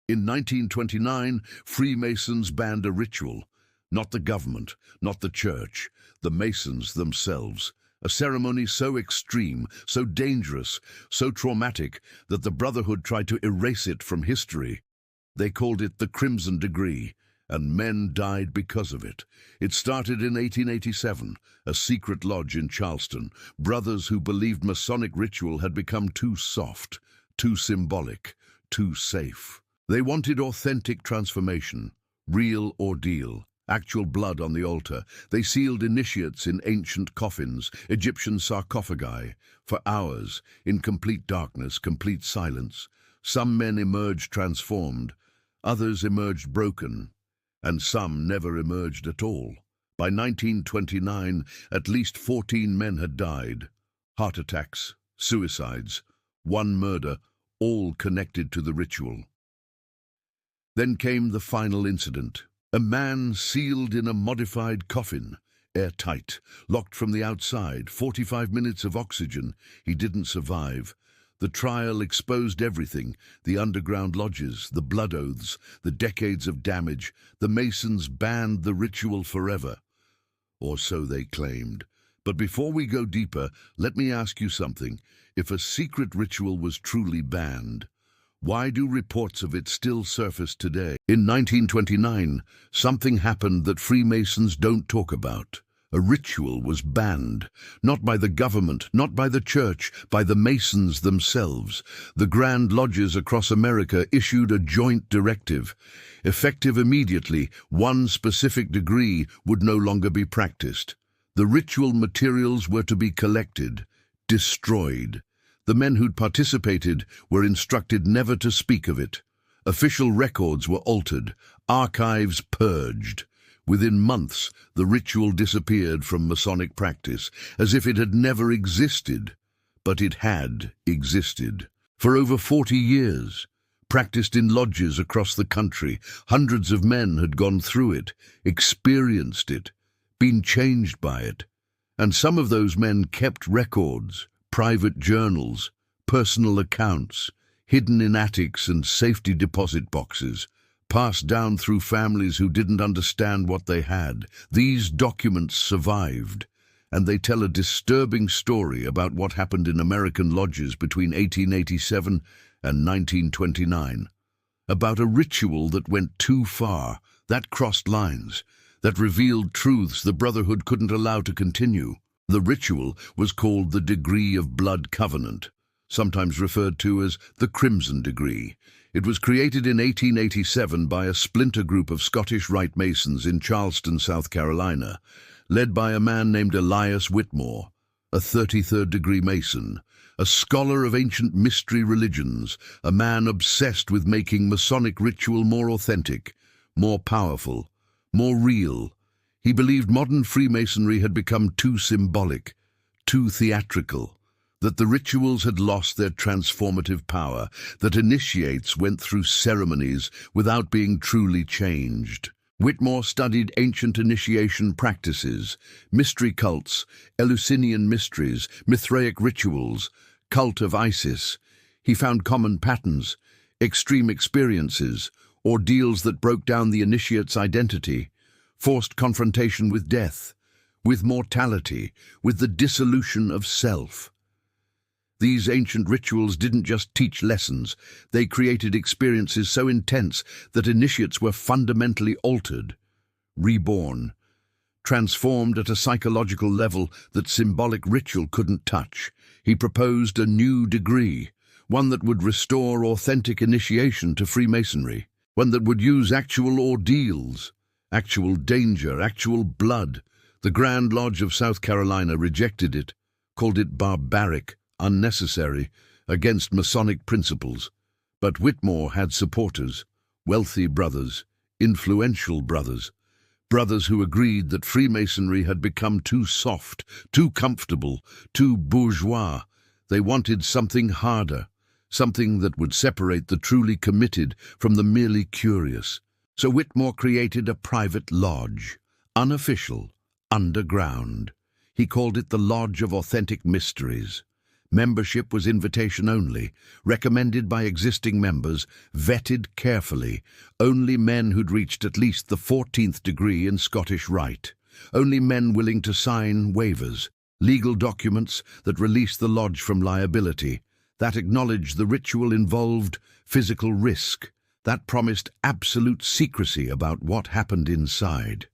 In 1929, Freemasons banned a ritual. Not the government, not the church, the Masons themselves. A ceremony so extreme, so dangerous, so traumatic that the Brotherhood tried to erase it from history. They called it the Crimson Degree, and men died because of it. It started in 1887, a secret lodge in Charleston. Brothers who believed Masonic ritual had become too soft, too symbolic, too safe. They wanted authentic transformation, real ordeal, actual blood on the altar. They sealed initiates in ancient coffins, Egyptian sarcophagi, for hours, in complete darkness, complete silence. Some men emerged transformed, others emerged broken, and some never emerged at all. By 1929, at least 14 men had died. Heart attacks, suicides, one murder, all connected to the ritual. Then came the final incident. A man sealed in a modified coffin, airtight, locked from the outside, 45 minutes of oxygen. He didn't survive. The trial exposed everything, the underground lodges, the blood oaths, the decades of damage. The Masons banned the ritual forever. Or so they claimed. But before we go deeper, let me ask you something. If a secret ritual was truly banned, why do reports of it still surface today? In 1929, something happened that Freemasons don't talk about. A ritual was banned, not by the government, not by the church, by the Masons themselves. The Grand Lodges across America issued a joint directive. Effective immediately, one specific degree would no longer be practiced. The ritual materials were to be collected, destroyed. The men who'd participated were instructed never to speak of it. Official records were altered, archives purged. Within months, the ritual disappeared from Masonic practice, as if it had never existed. But it had existed. For over 40 years, practiced in lodges across the country, hundreds of men had gone through it, experienced it, been changed by it. And some of those men kept records, private journals, personal accounts, hidden in attics and safety deposit boxes, passed down through families who didn't understand what they had. These documents survived, and they tell a disturbing story about what happened in American lodges between 1887 and 1929. About a ritual that went too far, that crossed lines, that revealed truths the Brotherhood couldn't allow to continue. The ritual was called the Degree of Blood Covenant, sometimes referred to as the Crimson Degree. It was created in 1887 by a splinter group of Scottish Rite Masons in Charleston, South Carolina, led by a man named Elias Whitmore, a 33rd degree Mason, a scholar of ancient mystery religions, a man obsessed with making Masonic ritual more authentic, more powerful, more real. He believed modern Freemasonry had become too symbolic, too theatrical, that the rituals had lost their transformative power, that initiates went through ceremonies without being truly changed. Whitmore studied ancient initiation practices, mystery cults, Eleusinian mysteries, Mithraic rituals, cult of Isis. He found common patterns, extreme experiences, ordeals that broke down the initiate's identity, forced confrontation with death, with mortality, with the dissolution of self. These ancient rituals didn't just teach lessons, they created experiences so intense that initiates were fundamentally altered, reborn, transformed at a psychological level that symbolic ritual couldn't touch. He proposed a new degree, one that would restore authentic initiation to Freemasonry, one that would use actual ordeals, actual danger, actual blood. The Grand Lodge of South Carolina rejected it, called it barbaric, unnecessary, against Masonic principles. But Whitmore had supporters, wealthy brothers, influential brothers, brothers who agreed that Freemasonry had become too soft, too comfortable, too bourgeois. They wanted something harder, something that would separate the truly committed from the merely curious. So Whitmore created a private lodge, unofficial, underground. He called it the Lodge of Authentic Mysteries. Membership was invitation only, recommended by existing members, vetted carefully, only men who'd reached at least the 14th degree in Scottish Rite, only men willing to sign waivers, legal documents that released the lodge from liability, that acknowledged the ritual involved physical risk, that promised absolute secrecy about what happened inside.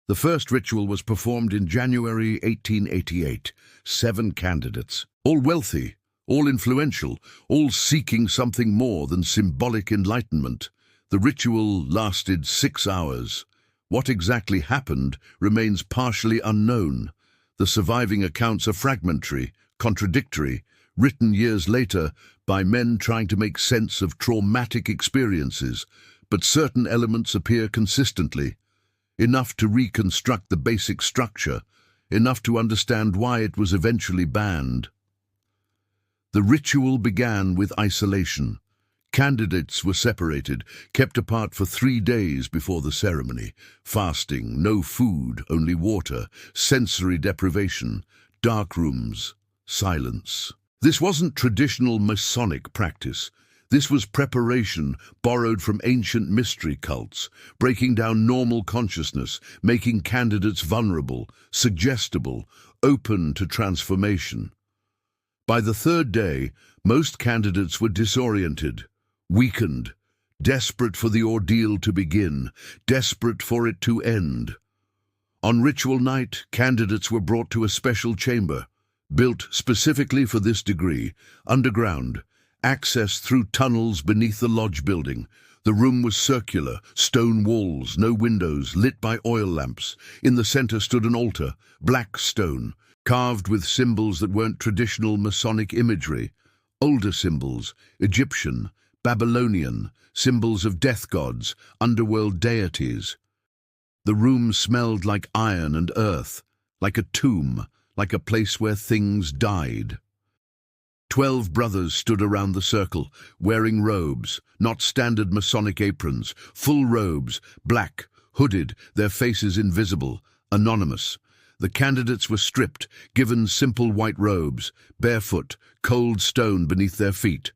The first ritual was performed in January 1888. 7 candidates, all wealthy, all influential, all seeking something more than symbolic enlightenment. The ritual lasted 6 hours. What exactly happened remains partially unknown. The surviving accounts are fragmentary, contradictory, written years later by men trying to make sense of traumatic experiences, but certain elements appear consistently, enough to reconstruct the basic structure, enough to understand why it was eventually banned. The ritual began with isolation. Candidates were separated, kept apart for 3 days before the ceremony. Fasting, no food, only water, sensory deprivation, dark rooms, silence. This wasn't traditional Masonic practice. This was preparation borrowed from ancient mystery cults, breaking down normal consciousness, making candidates vulnerable, suggestible, open to transformation. By the 3rd day, most candidates were disoriented, weakened, desperate for the ordeal to begin, desperate for it to end. On ritual night, candidates were brought to a special chamber, built specifically for this degree, underground, access through tunnels beneath the lodge building. The room was circular, stone walls, no windows, lit by oil lamps. In the center stood an altar, black stone, carved with symbols that weren't traditional Masonic imagery. Older symbols, Egyptian, Babylonian, symbols of death gods, underworld deities. The room smelled like iron and earth, like a tomb, like a place where things died. 12 brothers stood around the circle, wearing robes, not standard Masonic aprons, full robes, black, hooded, their faces invisible, anonymous. The candidates were stripped, given simple white robes, barefoot, cold stone beneath their feet.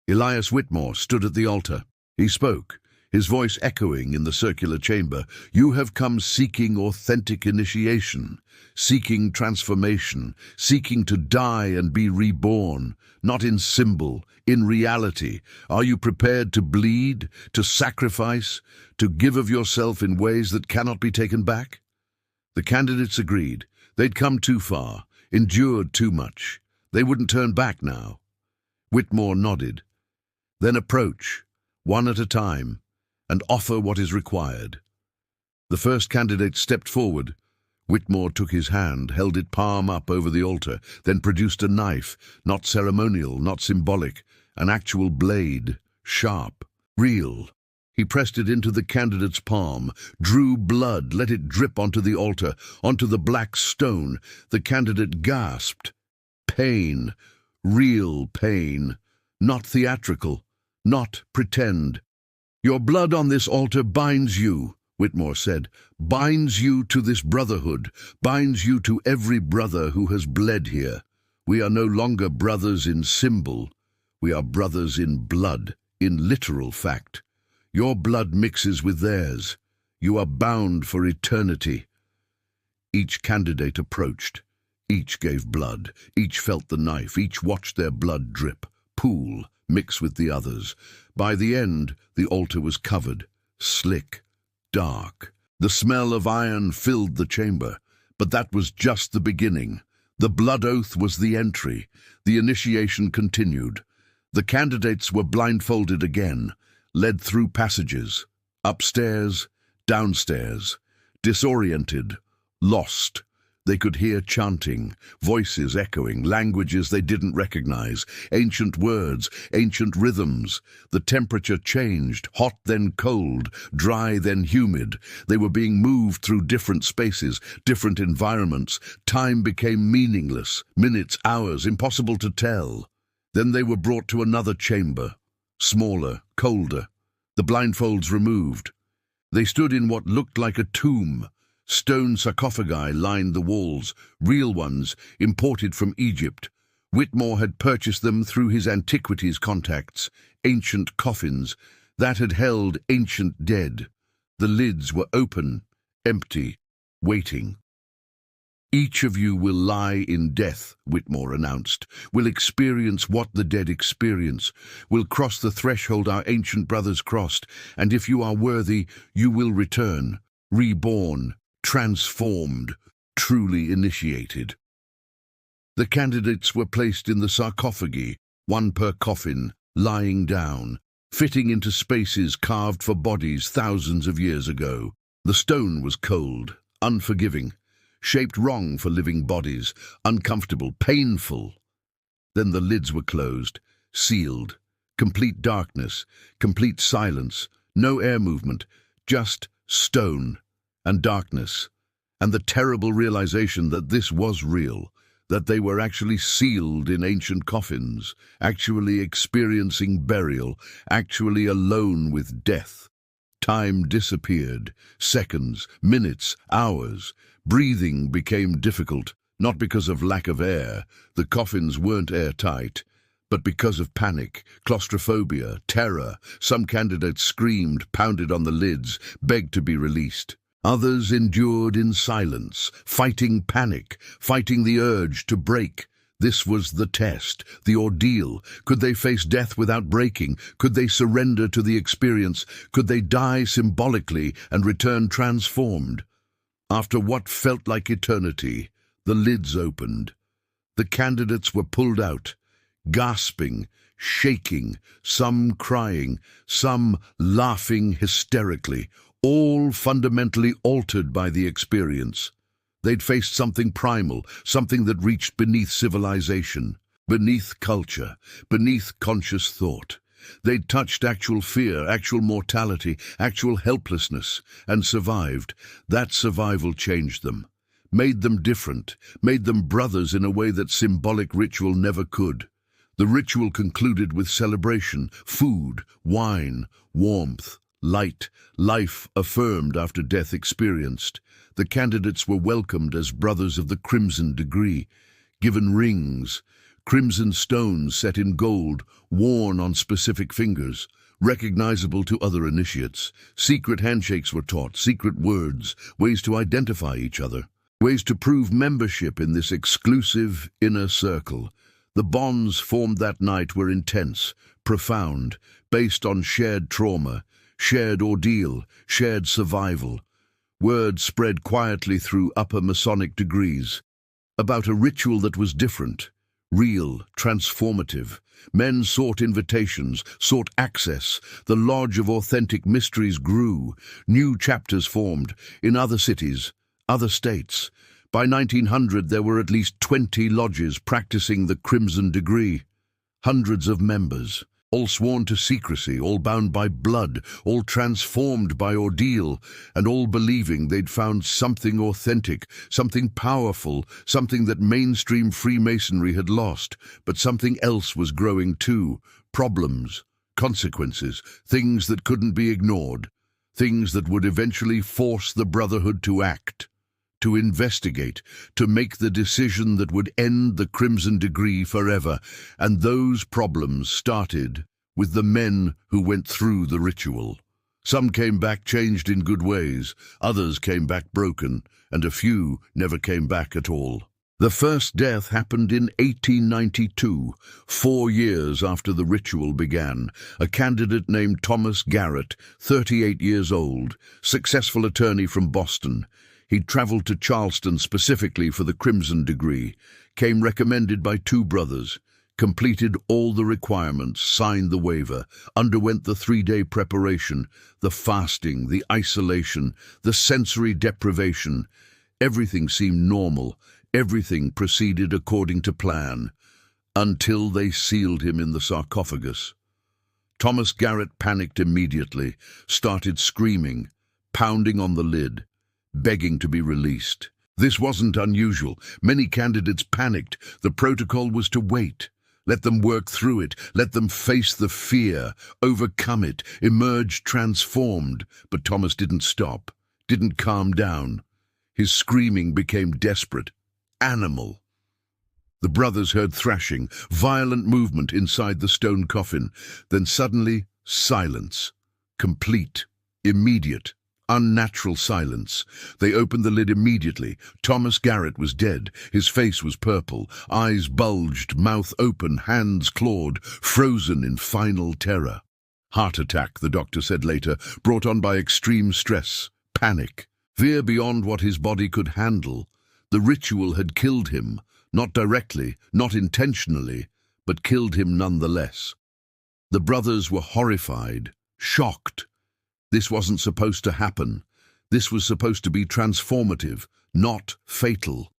Elias Whitmore stood at the altar. He spoke, his voice echoing in the circular chamber. "You have come seeking authentic initiation, seeking transformation, seeking to die and be reborn, not in symbol, in reality. Are you prepared to bleed, to sacrifice, to give of yourself in ways that cannot be taken back?" The candidates agreed. They'd come too far, endured too much. They wouldn't turn back now. Whitmore nodded. "Then approach, one at a time, and offer what is required." The first candidate stepped forward. Whitmore took his hand, held it palm up over the altar, then produced a knife, not ceremonial, not symbolic, an actual blade, sharp, real. He pressed it into the candidate's palm, drew blood, let it drip onto the altar, onto the black stone. The candidate gasped. Pain, real pain, not theatrical, not pretend. "Your blood on this altar binds you," Whitmore said, "binds you to this brotherhood, binds you to every brother who has bled here. We are no longer brothers in symbol. We are brothers in blood, in literal fact. Your blood mixes with theirs. You are bound for eternity." Each candidate approached. Each gave blood. Each felt the knife. Each watched their blood drip, pool, mix with the others. By the end, the altar was covered, slick, dark. The smell of iron filled the chamber, but that was just the beginning. The blood oath was the entry. The initiation continued. The candidates were blindfolded again, led through passages, upstairs, downstairs, disoriented, lost. They could hear chanting, voices echoing, languages they didn't recognize, ancient words, ancient rhythms. The temperature changed, hot then cold, dry then humid. They were being moved through different spaces, different environments. Time became meaningless, minutes, hours, impossible to tell. Then they were brought to another chamber, smaller, colder, the blindfolds removed. They stood in what looked like a tomb. Stone sarcophagi lined the walls, real ones imported from Egypt. Whitmore had purchased them through his antiquities contacts, ancient coffins that had held ancient dead. The lids were open, empty, waiting. "Each of you will lie in death," Whitmore announced, "will experience what the dead experience, will cross the threshold our ancient brothers crossed, and if you are worthy, you will return, reborn, transformed, truly initiated." The candidates were placed in the sarcophagi, one per coffin, lying down, fitting into spaces carved for bodies thousands of years ago. The stone was cold, unforgiving, shaped wrong for living bodies, uncomfortable, painful. Then the lids were closed, sealed. Complete darkness, complete silence, no air movement, just stone and darkness, and the terrible realization that this was real, that they were actually sealed in ancient coffins, actually experiencing burial, actually alone with death. Time disappeared, seconds, minutes, hours. Breathing became difficult, not because of lack of air, the coffins weren't airtight, but because of panic, claustrophobia, terror. Some candidates screamed, pounded on the lids, begged to be released. Others endured in silence, fighting panic, fighting the urge to break. This was the test, the ordeal. Could they face death without breaking? Could they surrender to the experience? Could they die symbolically and return transformed? After what felt like eternity, the lids opened. The candidates were pulled out, gasping, shaking, some crying, some laughing hysterically, all fundamentally altered by the experience. They'd faced something primal, something that reached beneath civilization, beneath culture, beneath conscious thought. They'd touched actual fear, actual mortality, actual helplessness, and survived. That survival changed them, made them different, made them brothers in a way that symbolic ritual never could. The ritual concluded with celebration, food, wine, warmth, light, life affirmed after death experienced. The candidates were welcomed as brothers of the crimson degree, given rings, crimson stones set in gold, worn on specific fingers, recognizable to other initiates. Secret handshakes were taught, secret words, ways to identify each other, ways to prove membership in this exclusive inner circle. The bonds formed that night were intense, profound, based on shared trauma, shared ordeal, shared survival. Word spread quietly through upper Masonic degrees about a ritual that was different, real, transformative. Men sought invitations, sought access. The lodge of authentic mysteries grew. New chapters formed in other cities, other states. By 1900, there were at least 20 lodges practicing the crimson degree. Hundreds of members, all sworn to secrecy, all bound by blood, all transformed by ordeal, and all believing they'd found something authentic, something powerful, something that mainstream Freemasonry had lost. But something else was growing too. Problems, consequences, things that couldn't be ignored, things that would eventually force the brotherhood to act, to investigate, to make the decision that would end the crimson degree forever. And those problems started with the men who went through the ritual. Some came back changed in good ways, others came back broken, and a few never came back at all. The first death happened in 1892, 4 years after the ritual began. A candidate named Thomas Garrett, 38 years old, successful attorney from Boston. He'd traveled to Charleston specifically for the crimson degree, came recommended by 2 brothers, completed all the requirements, signed the waiver, underwent the 3-day preparation, the fasting, the isolation, the sensory deprivation. Everything seemed normal. Everything proceeded according to plan, until they sealed him in the sarcophagus. Thomas Garrett panicked immediately, started screaming, pounding on the lid, begging to be released. This wasn't unusual. Many candidates panicked. The protocol was to wait. Let them work through it. Let them face the fear, overcome it, emerge transformed. But Thomas didn't stop, didn't calm down. His screaming became desperate, animal. The brothers heard thrashing, violent movement inside the stone coffin. Then suddenly, silence. Complete, immediate, unnatural silence. They opened the lid immediately. Thomas Garrett was dead. His face was purple, eyes bulged, mouth open, hands clawed, frozen in final terror. Heart attack, the doctor said later, brought on by extreme stress, panic, fear beyond what his body could handle. The ritual had killed him, not directly, not intentionally, but killed him nonetheless. The brothers were horrified, shocked. This wasn't supposed to happen. This was supposed to be transformative, not fatal.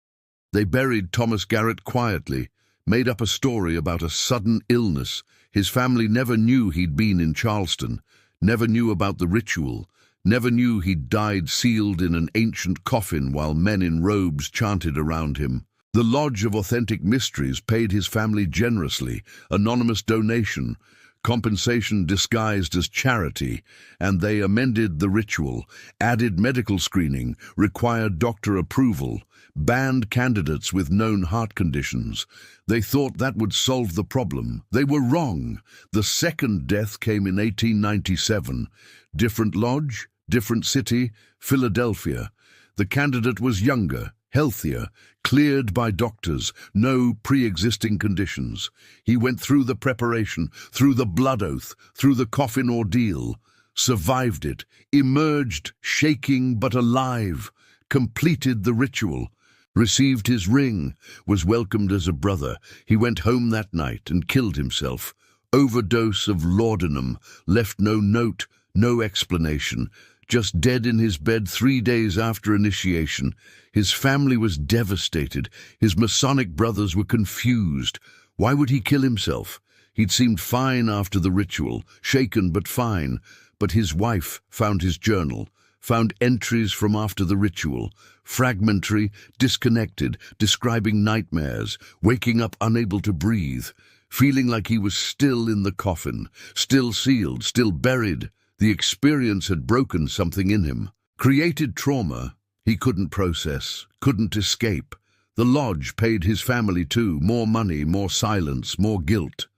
They buried Thomas Garrett quietly, made up a story about a sudden illness. His family never knew he'd been in Charleston, never knew about the ritual, never knew he'd died sealed in an ancient coffin while men in robes chanted around him. The Lodge of Authentic Mysteries paid his family generously, anonymous donation, compensation disguised as charity, and they amended the ritual, added medical screening, required doctor approval, banned candidates with known heart conditions. They thought that would solve the problem. They were wrong. The second death came in 1897. Different lodge, different city, Philadelphia. The candidate was younger, healthier, cleared by doctors, no pre-existing conditions. He went through the preparation, through the blood oath, through the coffin ordeal, survived it, emerged shaking but alive, completed the ritual, received his ring, was welcomed as a brother. He went home that night and killed himself. Overdose of laudanum, left no note, no explanation, just dead in his bed 3 days after initiation. His family was devastated. His Masonic brothers were confused. Why would he kill himself? He'd seemed fine after the ritual, shaken but fine. But his wife found his journal, found entries from after the ritual, fragmentary, disconnected, describing nightmares, waking up unable to breathe, feeling like he was still in the coffin, still sealed, still buried. The experience had broken something in him, created trauma he couldn't process, couldn't escape. The lodge paid his family too, more money, more silence, more guilt.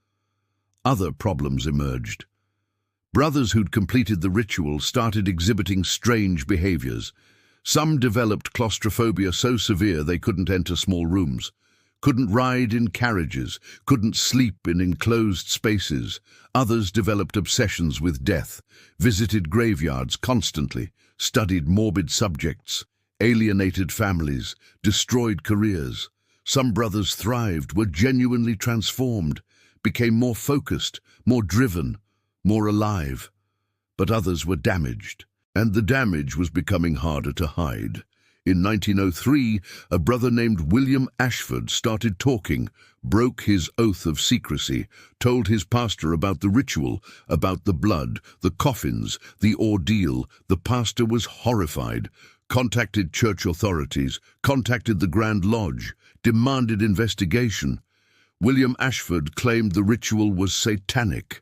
Other problems emerged. Brothers who'd completed the ritual started exhibiting strange behaviors. Some developed claustrophobia so severe they couldn't enter small rooms, couldn't ride in carriages, couldn't sleep in enclosed spaces. Others developed obsessions with death, visited graveyards constantly, studied morbid subjects, alienated families, destroyed careers. Some brothers thrived, were genuinely transformed, became more focused, more driven, more alive. But others were damaged, and the damage was becoming harder to hide. In 1903, a brother named William Ashford started talking, broke his oath of secrecy, told his pastor about the ritual, about the blood, the coffins, the ordeal. The pastor was horrified, contacted church authorities, contacted the Grand Lodge, demanded investigation. William Ashford claimed the ritual was satanic,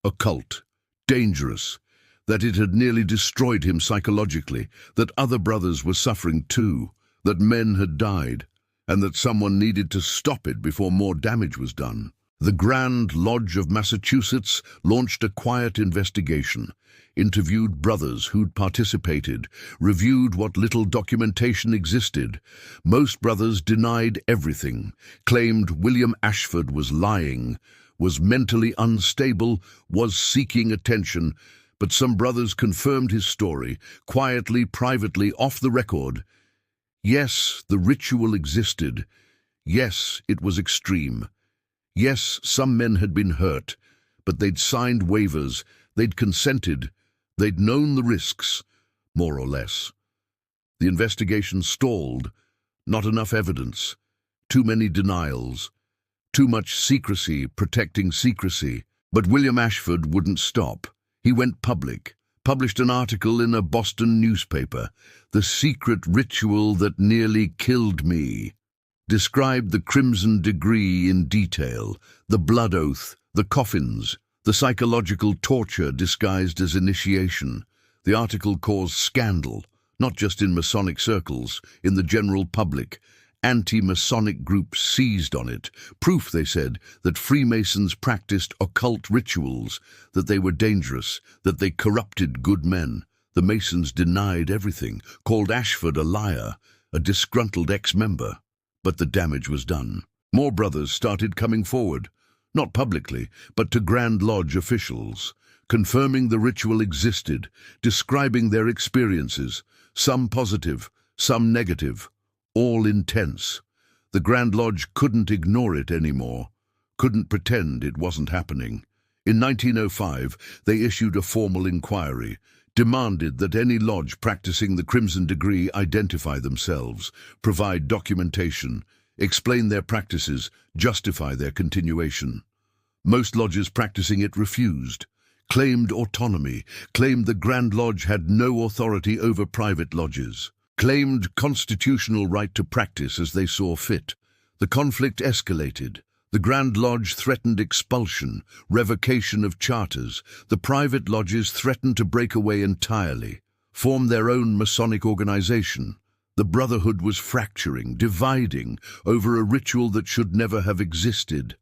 occult, dangerous, that it had nearly destroyed him psychologically, that other brothers were suffering too, that men had died, and that someone needed to stop it before more damage was done. The Grand Lodge of Massachusetts launched a quiet investigation, interviewed brothers who'd participated, reviewed what little documentation existed. Most brothers denied everything, claimed William Ashford was lying, was mentally unstable, was seeking attention. But some brothers confirmed his story, quietly, privately, off the record. Yes, the ritual existed. Yes, it was extreme. Yes, some men had been hurt, but they'd signed waivers, they'd consented, they'd known the risks, more or less. The investigation stalled. Not enough evidence. Too many denials. Too much secrecy protecting secrecy. But William Ashford wouldn't stop. He went public, published an article in a Boston newspaper, "The Secret Ritual That Nearly Killed Me," described the Crimson Degree in detail, the blood oath, the coffins, the psychological torture disguised as initiation. The article caused scandal, not just in Masonic circles, in the general public. Anti-Masonic groups seized on it. Proof, they said, that Freemasons practiced occult rituals, that they were dangerous, that they corrupted good men. The Masons denied everything, called Ashford a liar, a disgruntled ex-member. But the damage was done. More brothers started coming forward, not publicly, but to Grand Lodge officials, confirming the ritual existed, describing their experiences, some positive, some negative, all intense. The Grand Lodge couldn't ignore it anymore, couldn't pretend it wasn't happening. In 1905, they issued a formal inquiry, demanded that any lodge practicing the Crimson Degree identify themselves, provide documentation, explain their practices, justify their continuation. Most lodges practicing it refused, claimed autonomy, claimed the Grand Lodge had no authority over private lodges, claimed constitutional right to practice as they saw fit. The conflict escalated. The Grand Lodge threatened expulsion, revocation of charters. The private lodges threatened to break away entirely, form their own Masonic organization. The brotherhood was fracturing, dividing over a ritual that should never have existed,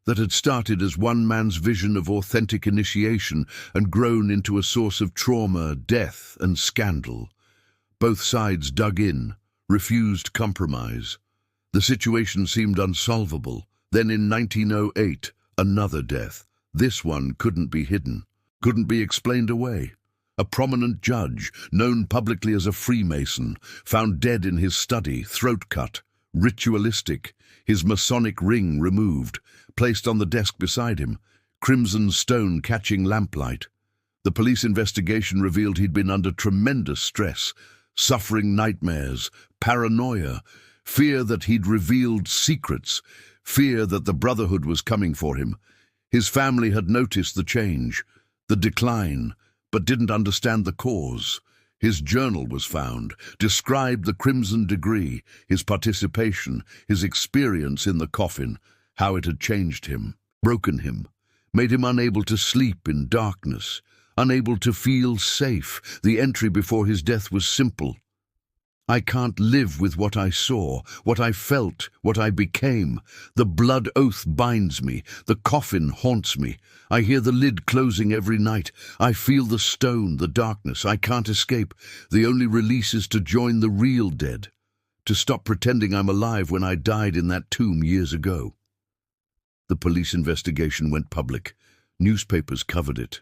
that had started as one man's vision of authentic initiation and grown into a source of trauma, death, and scandal. Both sides dug in, refused compromise. The situation seemed unsolvable. Then in 1908, another death. This one couldn't be hidden, couldn't be explained away. A prominent judge, known publicly as a Freemason, found dead in his study, throat cut, ritualistic, his Masonic ring removed, placed on the desk beside him, crimson stone catching lamplight. The police investigation revealed he'd been under tremendous stress, suffering nightmares, paranoia, fear that he'd revealed secrets, fear that the brotherhood was coming for him. His family had noticed the change, the decline, but didn't understand the cause. His journal was found, described the Crimson Degree, his participation, his experience in the coffin, how it had changed him, broken him, made him unable to sleep in darkness, unable to feel safe. The entry before his death was simple. I can't live with what I saw, what I felt, what I became. The blood oath binds me. The coffin haunts me. I hear the lid closing every night. I feel the stone, the darkness. I can't escape. The only release is to join the real dead, to stop pretending I'm alive when I died in that tomb years ago. The police investigation went public. Newspapers covered it.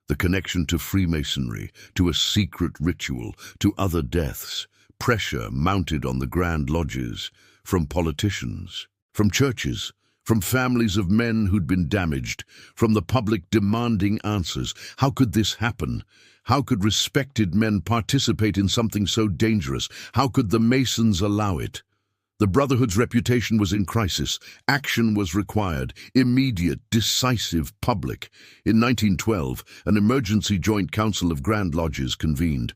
The connection to Freemasonry, to a secret ritual, to other deaths. Pressure mounted on the Grand Lodges, from politicians, from churches, from families of men who'd been damaged, from the public demanding answers. How could this happen? How could respected men participate in something so dangerous? How could the Masons allow it? The Brotherhood's reputation was in crisis. Action was required, immediate, decisive, public. In 1912, an emergency joint council of Grand Lodges convened.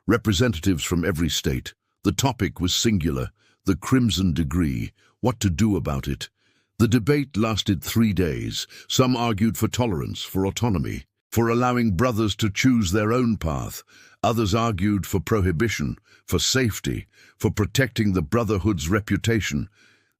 Representatives from every state. The topic was singular, the Crimson Degree, what to do about it. The debate lasted 3 days. Some argued for tolerance, for autonomy, for allowing brothers to choose their own path. Others argued for prohibition, for safety, for protecting the Brotherhood's reputation.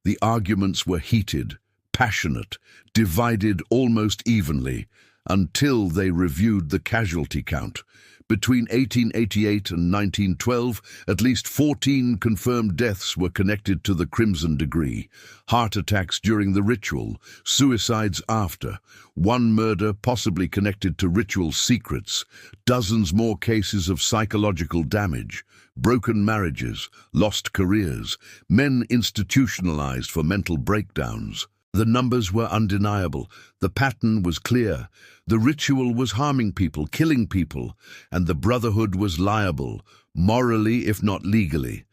The arguments were heated, passionate, divided almost evenly, until they reviewed the casualty count. Between 1888 and 1912, at least 14 confirmed deaths were connected to the Crimson Degree. Heart attacks during the ritual, suicides after, one murder possibly connected to ritual secrets, dozens more cases of psychological damage, broken marriages, lost careers, men institutionalized for mental breakdowns. The numbers were undeniable. The pattern was clear. The ritual was harming people, killing people, and the Brotherhood was liable, morally if not legally.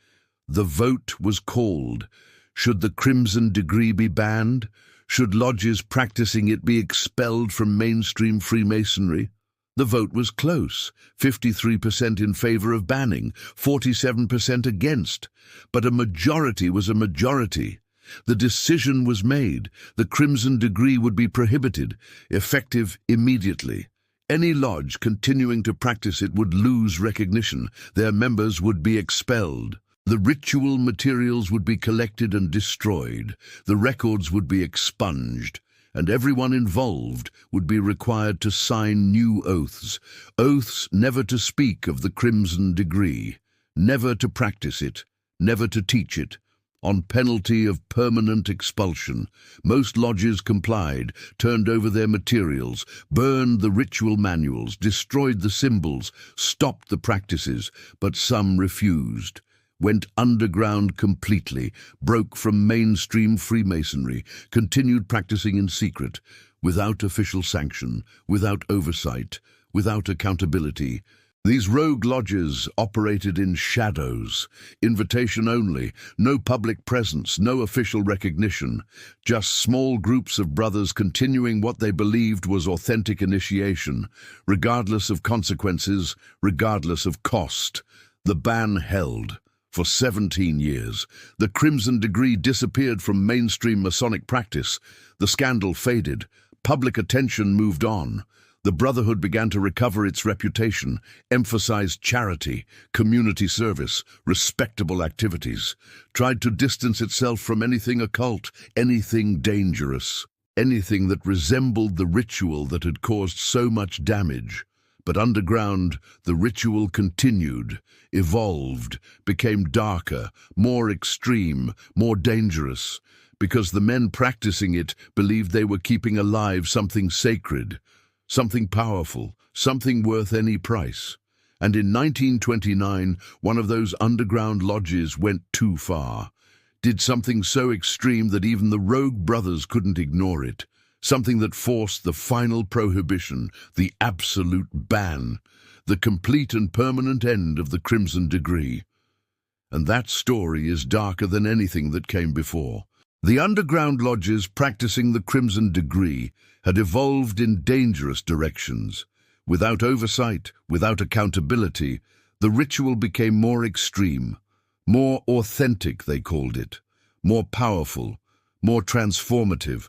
The vote was called. Should the Crimson Degree be banned? Should lodges practicing it be expelled from mainstream Freemasonry? The vote was close, 53% in favor of banning, 47% against. But a majority was a majority. The decision was made. The Crimson Degree would be prohibited, effective immediately. Any lodge continuing to practice it would lose recognition. Their members would be expelled. The ritual materials would be collected and destroyed, the records would be expunged, and everyone involved would be required to sign new oaths, oaths never to speak of the Crimson Degree, never to practice it, never to teach it, on penalty of permanent expulsion. Most lodges complied, turned over their materials, burned the ritual manuals, destroyed the symbols, stopped the practices, but some refused, went underground completely, broke from mainstream Freemasonry, continued practicing in secret, without official sanction, without oversight, without accountability. These rogue lodges operated in shadows, invitation only, no public presence, no official recognition, just small groups of brothers continuing what they believed was authentic initiation, regardless of consequences, regardless of cost. The ban held. For 17 years, the Crimson Degree disappeared from mainstream Masonic practice. The scandal faded. Public attention moved on. The Brotherhood began to recover its reputation, emphasized charity, community service, respectable activities, tried to distance itself from anything occult, anything dangerous, anything that resembled the ritual that had caused so much damage. But underground, the ritual continued, evolved, became darker, more extreme, more dangerous, because the men practicing it believed they were keeping alive something sacred, something powerful, something worth any price. And in 1929, one of those underground lodges went too far, did something so extreme that even the rogue brothers couldn't ignore it, something that forced the final prohibition, the absolute ban, the complete and permanent end of the Crimson Degree. And that story is darker than anything that came before. The underground lodges practicing the Crimson Degree had evolved in dangerous directions. Without oversight, without accountability, the ritual became more extreme, more authentic, they called it, more powerful, more transformative,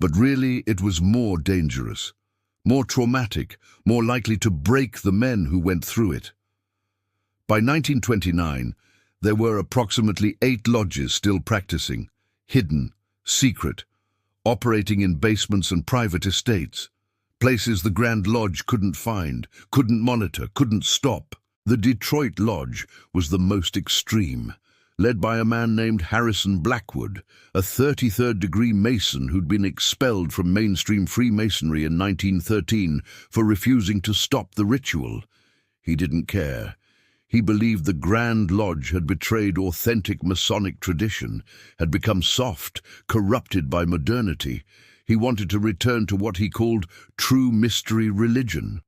but really it was more dangerous, more traumatic, more likely to break the men who went through it. By 1929, there were approximately 8 lodges still practicing, hidden, secret, operating in basements and private estates, places the Grand Lodge couldn't find, couldn't monitor, couldn't stop. The Detroit Lodge was the most extreme, led by a man named Harrison Blackwood, a 33rd degree Mason who'd been expelled from mainstream Freemasonry in 1913 for refusing to stop the ritual. He didn't care. He believed the Grand Lodge had betrayed authentic Masonic tradition, had become soft, corrupted by modernity. He wanted to return to what he called true mystery religion,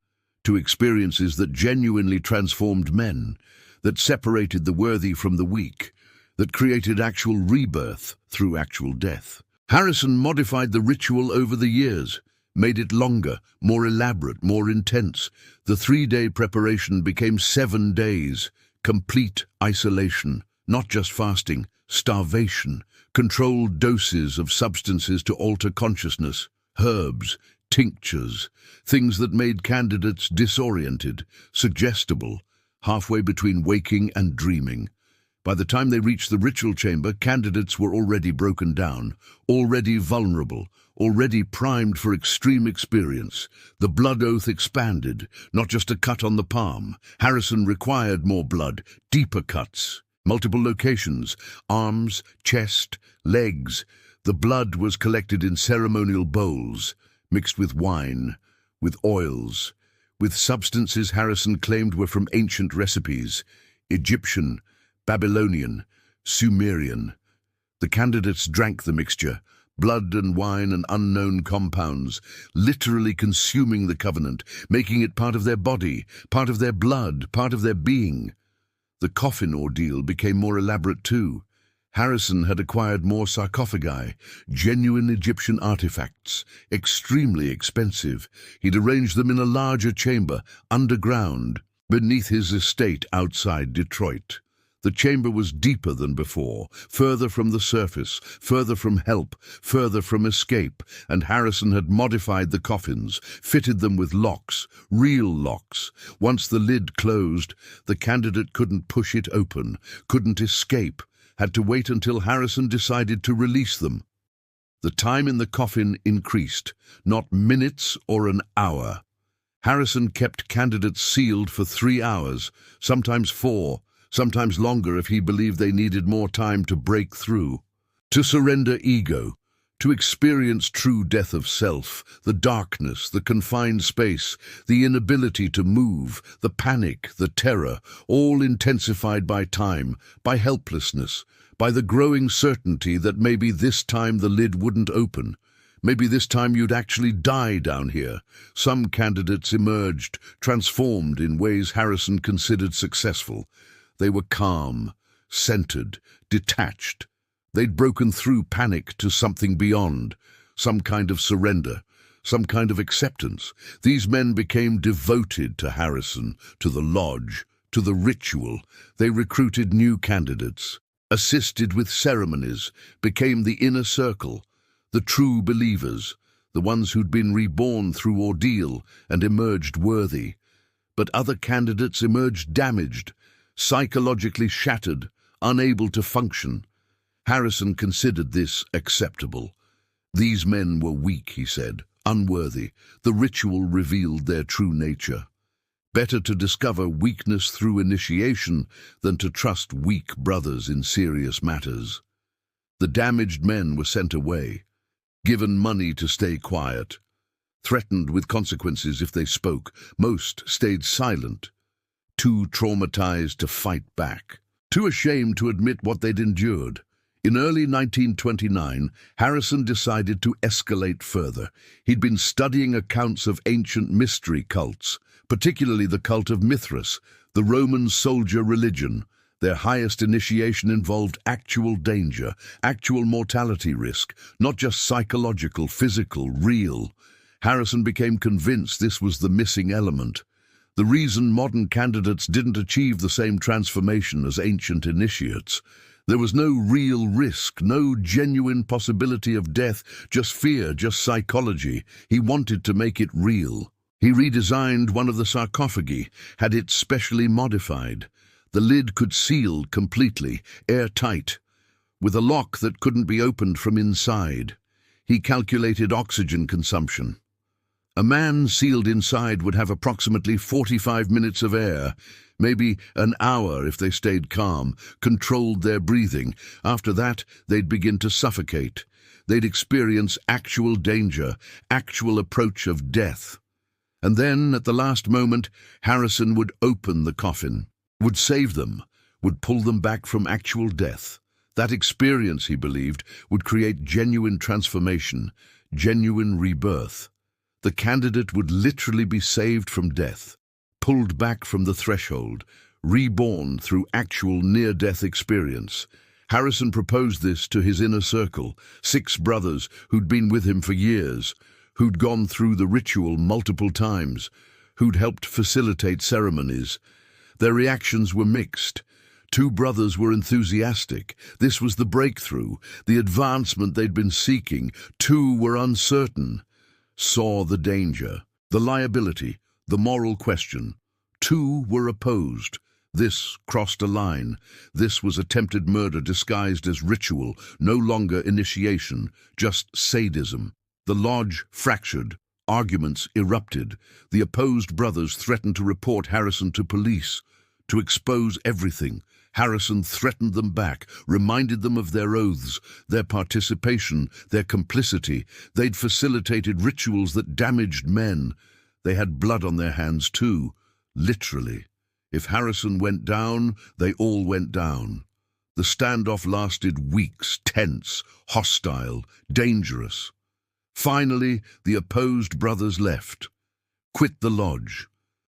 to experiences that genuinely transformed men, that separated the worthy from the weak, that created actual rebirth through actual death. Harrison modified the ritual over the years, made it longer, more elaborate, more intense. The 3-day preparation became 7 days, complete isolation, not just fasting, starvation, controlled doses of substances to alter consciousness, herbs, tinctures, things that made candidates disoriented, suggestible, halfway between waking and dreaming. By the time they reached the ritual chamber, candidates were already broken down, already vulnerable, already primed for extreme experience. The blood oath expanded, not just a cut on the palm. Harrison required more blood, deeper cuts, multiple locations, arms, chest, legs. The blood was collected in ceremonial bowls, mixed with wine, with oils, with substances Harrison claimed were from ancient recipes, Egyptian, Babylonian, Sumerian. The candidates drank the mixture, blood and wine and unknown compounds, literally consuming the covenant, making it part of their body, part of their blood, part of their being. The coffin ordeal became more elaborate too. Harrison had acquired more sarcophagi, genuine Egyptian artifacts, extremely expensive. He'd arranged them in a larger chamber, underground, beneath his estate outside Detroit. The chamber was deeper than before, further from the surface, further from help, further from escape, and Harrison had modified the coffins, fitted them with locks, real locks. Once the lid closed, the candidate couldn't push it open, couldn't escape, had to wait until Harrison decided to release them. The time in the coffin increased, not minutes or an hour. Harrison kept candidates sealed for 3 hours, sometimes 4, sometimes longer if he believed they needed more time to break through. To surrender ego, to experience true death of self, the darkness, the confined space, the inability to move, the panic, the terror, all intensified by time, by helplessness, by the growing certainty that maybe this time the lid wouldn't open. Maybe this time you'd actually die down here. Some candidates emerged, transformed in ways Harrison considered successful. They were calm, centered, detached. They'd broken through panic to something beyond, some kind of surrender, some kind of acceptance. These men became devoted to Harrison, to the lodge, to the ritual. They recruited new candidates, assisted with ceremonies, became the inner circle, the true believers, the ones who'd been reborn through ordeal and emerged worthy. But other candidates emerged damaged, psychologically shattered, unable to function. Harrison considered this acceptable. These men were weak, he said, unworthy. The ritual revealed their true nature. Better to discover weakness through initiation than to trust weak brothers in serious matters. The damaged men were sent away, given money to stay quiet, threatened with consequences if they spoke. Most stayed silent, too traumatized to fight back, too ashamed to admit what they'd endured. In early 1929, Harrison decided to escalate further. He'd been studying accounts of ancient mystery cults, particularly the cult of Mithras, the Roman soldier religion. Their highest initiation involved actual danger, actual mortality risk, not just psychological, physical, real. Harrison became convinced this was the missing element. The reason modern candidates didn't achieve the same transformation as ancient initiates. There was no real risk, no genuine possibility of death, just fear, just psychology. He wanted to make it real. He redesigned one of the sarcophagi, had it specially modified. The lid could seal completely, airtight, with a lock that couldn't be opened from inside. He calculated oxygen consumption. A man sealed inside would have approximately 45 minutes of air, maybe an hour if they stayed calm, controlled their breathing. After that, they'd begin to suffocate. They'd experience actual danger, actual approach of death. And then, at the last moment, Harrison would open the coffin, would save them, would pull them back from actual death. That experience, he believed, would create genuine transformation, genuine rebirth. The candidate would literally be saved from death, pulled back from the threshold, reborn through actual near-death experience. Harrison proposed this to his inner circle, 6 brothers who'd been with him for years, who'd gone through the ritual multiple times, who'd helped facilitate ceremonies. Their reactions were mixed. 2 brothers were enthusiastic. This was the breakthrough, the advancement they'd been seeking. 2 were uncertain, saw the danger, the liability, the moral question. 2 were opposed. This crossed a line. This was attempted murder disguised as ritual, no longer initiation, just sadism. The lodge fractured. Arguments erupted. The opposed brothers threatened to report Harrison to police, to expose everything. Harrison threatened them back, reminded them of their oaths, their participation, their complicity. They'd facilitated rituals that damaged men. They had blood on their hands too, literally. If Harrison went down, they all went down. The standoff lasted weeks, tense, hostile, dangerous. Finally, the opposed brothers left, quit the lodge,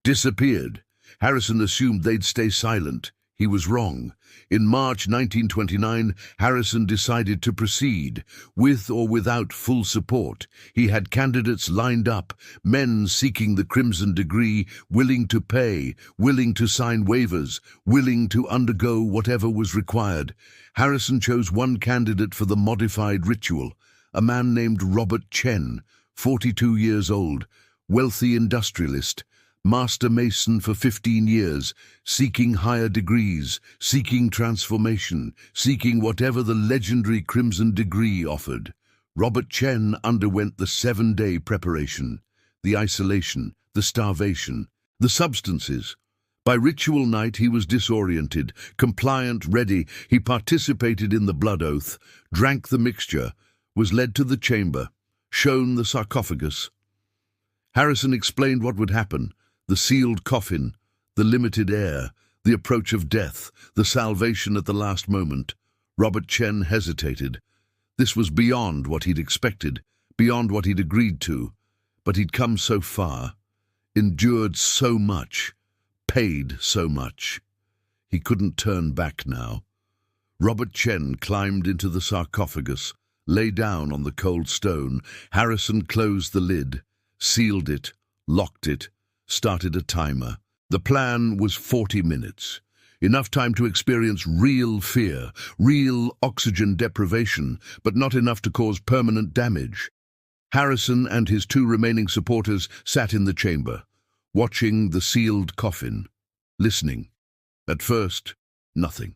disappeared. Harrison assumed they'd stay silent. He was wrong. In March 1929, Harrison decided to proceed, with or without full support. He had candidates lined up, men seeking the Crimson Degree, willing to pay, willing to sign waivers, willing to undergo whatever was required. Harrison chose one candidate for the modified ritual, a man named Robert Chen, 42 years old, wealthy industrialist, Master Mason for 15 years, seeking higher degrees, seeking transformation, seeking whatever the legendary Crimson Degree offered. Robert Chen underwent the 7-day preparation, the isolation, the starvation, the substances. By ritual night he was disoriented, compliant, ready. He participated in the blood oath, drank the mixture, was led to the chamber, shown the sarcophagus. Harrison explained what would happen: the sealed coffin, the limited air, the approach of death, the salvation at the last moment. Robert Chen hesitated. This was beyond what he'd expected, beyond what he'd agreed to. But he'd come so far, endured so much, paid so much. He couldn't turn back now. Robert Chen climbed into the sarcophagus, lay down on the cold stone. Harrison closed the lid, sealed it, locked it, started a timer. The plan was 40 minutes. Enough time to experience real fear, real oxygen deprivation, but not enough to cause permanent damage. Harrison and his 2 remaining supporters sat in the chamber, watching the sealed coffin, listening. At first, nothing.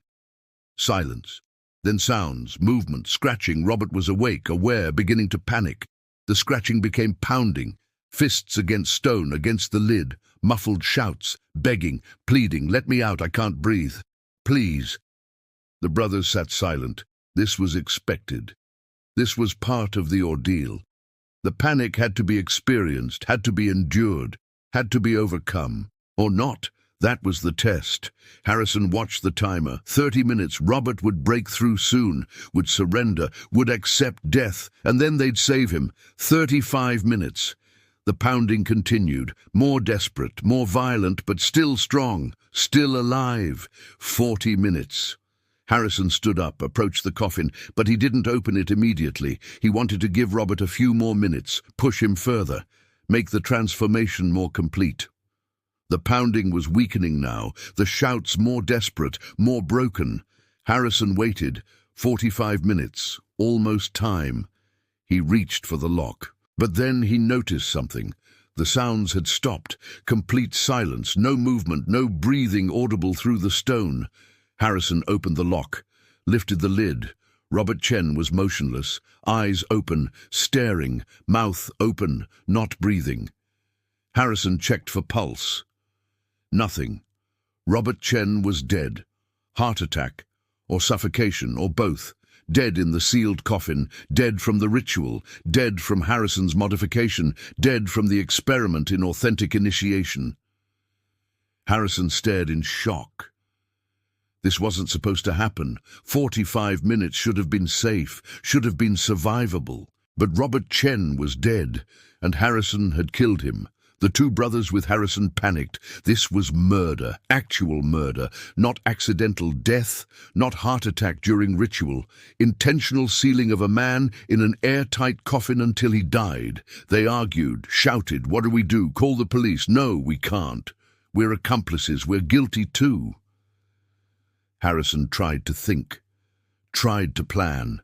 Silence. Then sounds, movement, scratching. Robert was awake, aware, beginning to panic. The scratching became pounding. Fists against stone, against the lid, muffled shouts, begging, pleading, "Let me out, I can't breathe. Please." The brothers sat silent. This was expected. This was part of the ordeal. The panic had to be experienced, had to be endured, had to be overcome. Or not. That was the test. Harrison watched the timer. 30 minutes. Robert would break through soon, would surrender, would accept death, and then they'd save him. 35 minutes. The pounding continued, more desperate, more violent, but still strong, still alive. 40 minutes. Harrison stood up, approached the coffin, but he didn't open it immediately. He wanted to give Robert a few more minutes, push him further, make the transformation more complete. The pounding was weakening now, the shouts more desperate, more broken. Harrison waited. 45 minutes, almost time. He reached for the lock. But then he noticed something. The sounds had stopped. Complete silence, no movement, no breathing audible through the stone. Harrison opened the lock, lifted the lid. Robert Chen was motionless, eyes open, staring, mouth open, not breathing. Harrison checked for pulse. Nothing. Robert Chen was dead. Heart attack, or suffocation, or both. Dead in the sealed coffin, dead from the ritual, dead from Harrison's modification, dead from the experiment in authentic initiation. Harrison stared in shock. This wasn't supposed to happen. 45 minutes should have been safe, should have been survivable. But Robert Chen was dead, and Harrison had killed him. The 2 brothers with Harrison panicked. This was murder, actual murder, not accidental death, not heart attack during ritual, intentional sealing of a man in an airtight coffin until he died. They argued, shouted, "What do we do? Call the police." "No, we can't. We're accomplices. We're guilty too." Harrison tried to think, tried to plan.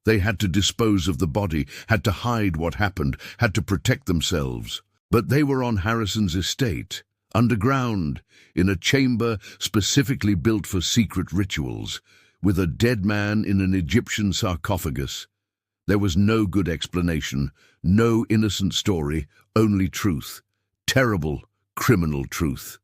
They had to dispose of the body, had to hide what happened, had to protect themselves. But they were on Harrison's estate, underground, in a chamber specifically built for secret rituals, with a dead man in an Egyptian sarcophagus. There was no good explanation, no innocent story, only truth. Terrible, criminal truth.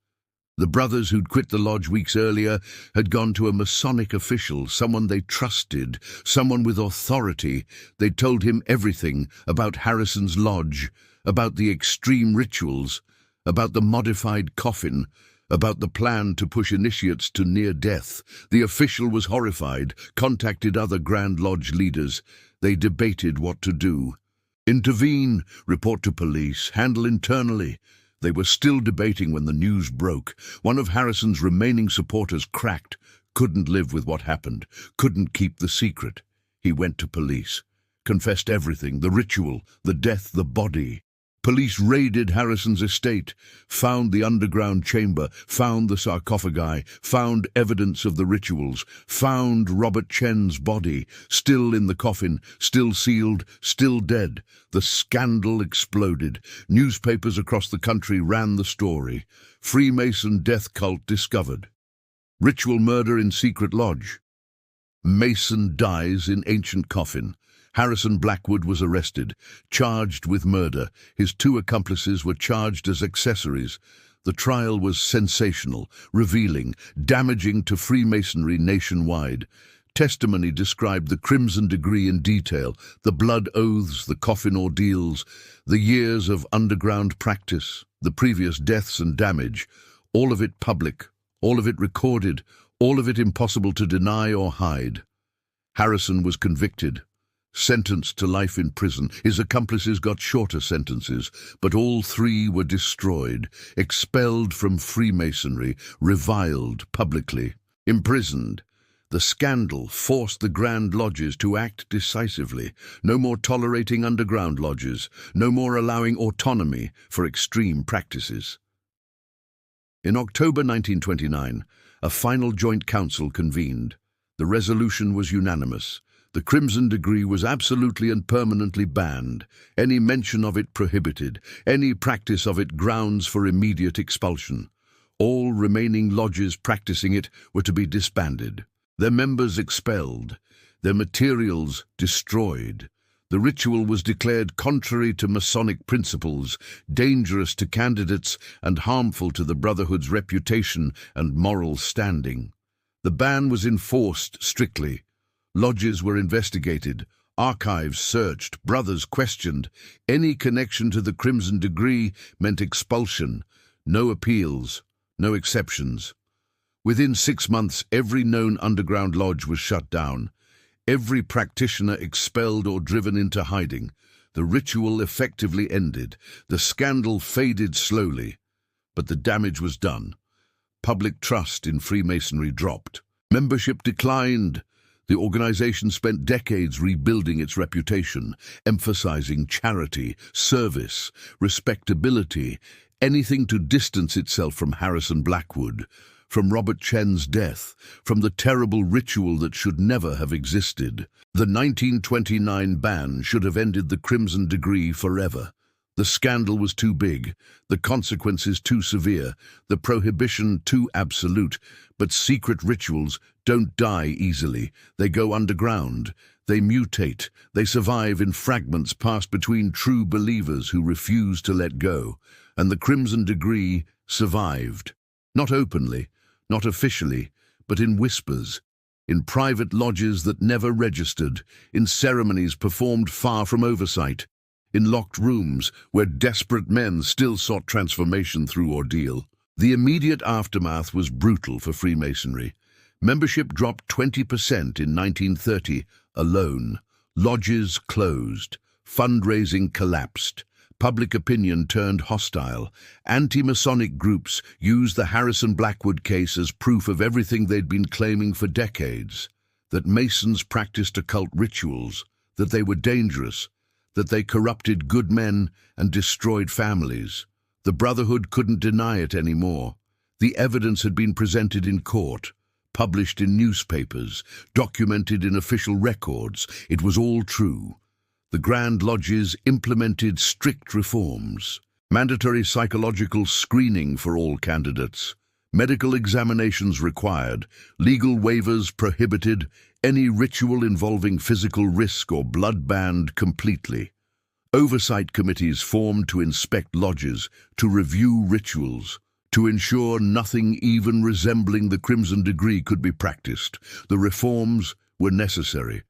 The brothers who'd quit the lodge weeks earlier had gone to a Masonic official, someone they trusted, someone with authority. They'd told him everything about Harrison's lodge, about the extreme rituals, about the modified coffin, about the plan to push initiates to near death. The official was horrified, contacted other Grand Lodge leaders. They debated what to do. Intervene, report to police, handle internally. They were still debating when the news broke. One of Harrison's remaining supporters cracked, couldn't live with what happened, couldn't keep the secret. He went to police, confessed everything, the ritual, the death, the body. Police raided Harrison's estate, found the underground chamber, found the sarcophagi, found evidence of the rituals, found Robert Chen's body, still in the coffin, still sealed, still dead. The scandal exploded. Newspapers across the country ran the story. Freemason death cult discovered. Ritual murder in secret lodge. Mason dies in ancient coffin. Harrison Blackwood was arrested, charged with murder. His two accomplices were charged as accessories. The trial was sensational, revealing, damaging to Freemasonry nationwide. Testimony described the Crimson Degree in detail, the blood oaths, the coffin ordeals, the years of underground practice, the previous deaths and damage, all of it public, all of it recorded, all of it impossible to deny or hide. Harrison was convicted, sentenced to life in prison. His accomplices got shorter sentences, but all three were destroyed, expelled from Freemasonry, reviled publicly, imprisoned. The scandal forced the Grand Lodges to act decisively. No more tolerating underground lodges, no more allowing autonomy for extreme practices. In October 1929, a final joint council convened. The resolution was unanimous. The Crimson Degree was absolutely and permanently banned, any mention of it prohibited, any practice of it grounds for immediate expulsion. All remaining lodges practicing it were to be disbanded, their members expelled, their materials destroyed. The ritual was declared contrary to Masonic principles, dangerous to candidates, and harmful to the Brotherhood's reputation and moral standing. The ban was enforced strictly. Lodges were investigated, archives searched, brothers questioned. Any connection to the Crimson Degree meant expulsion, no appeals, no exceptions. Within 6 months, every known underground lodge was shut down, every practitioner expelled or driven into hiding. The ritual effectively ended. The scandal faded slowly, but the damage was done. Public trust in Freemasonry dropped. Membership declined. The organization spent decades rebuilding its reputation, emphasizing charity, service, respectability, anything to distance itself from Harrison Blackwood, from Robert Chen's death, from the terrible ritual that should never have existed. The 1929 ban should have ended the Crimson Degree forever. The scandal was too big, the consequences too severe, the prohibition too absolute. But secret rituals don't die easily. They go underground. They mutate. They survive in fragments passed between true believers who refuse to let go. And the Crimson Degree survived. Not openly, not officially, but in whispers, in private lodges that never registered, in ceremonies performed far from oversight, in locked rooms where desperate men still sought transformation through ordeal. The immediate aftermath was brutal for Freemasonry. Membership dropped 20% in 1930 alone. Lodges closed. Fundraising collapsed. Public opinion turned hostile. Anti-Masonic groups used the Harrison Blackwood case as proof of everything they'd been claiming for decades: that Masons practiced occult rituals, that they were dangerous, that they corrupted good men and destroyed families. The Brotherhood couldn't deny it anymore. The evidence had been presented in court, published in newspapers, documented in official records. It was all true. The Grand Lodges implemented strict reforms, mandatory psychological screening for all candidates, medical examinations required, legal waivers prohibited, any ritual involving physical risk or blood banned completely. Oversight committees formed to inspect lodges, to review rituals, to ensure nothing even resembling the Crimson Degree could be practiced. The reforms were necessary,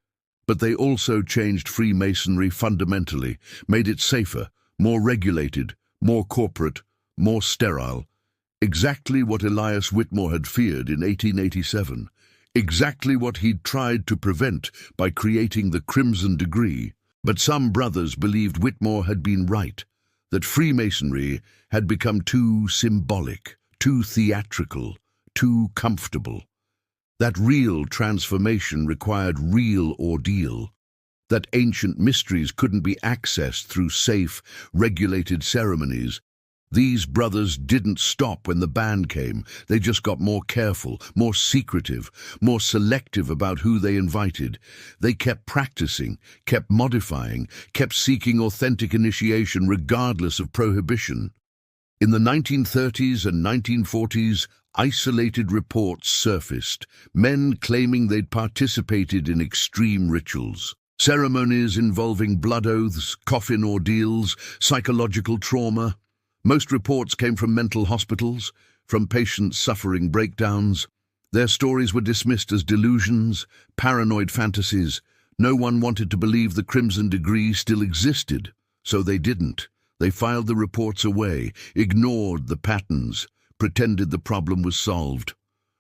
but they also changed Freemasonry fundamentally, made it safer, more regulated, more corporate, more sterile. Exactly what Elias Whitmore had feared in 1887. Exactly what he'd tried to prevent by creating the Crimson Degree. But some brothers believed Whitmore had been right. that Freemasonry had become too symbolic, too theatrical, too comfortable. That real transformation required real ordeal, that ancient mysteries couldn't be accessed through safe, regulated ceremonies. These brothers didn't stop when the ban came. They just got more careful, more secretive, more selective about who they invited. They kept practicing, kept modifying, kept seeking authentic initiation regardless of prohibition. In the 1930s and 1940s, isolated reports surfaced, men claiming they'd participated in extreme rituals. Ceremonies involving blood oaths, coffin ordeals, psychological trauma. Most reports came from mental hospitals, from patients suffering breakdowns. Their stories were dismissed as delusions, paranoid fantasies. No one wanted to believe the Crimson Degree still existed, so they didn't. They filed the reports away, ignored the patterns, pretended the problem was solved.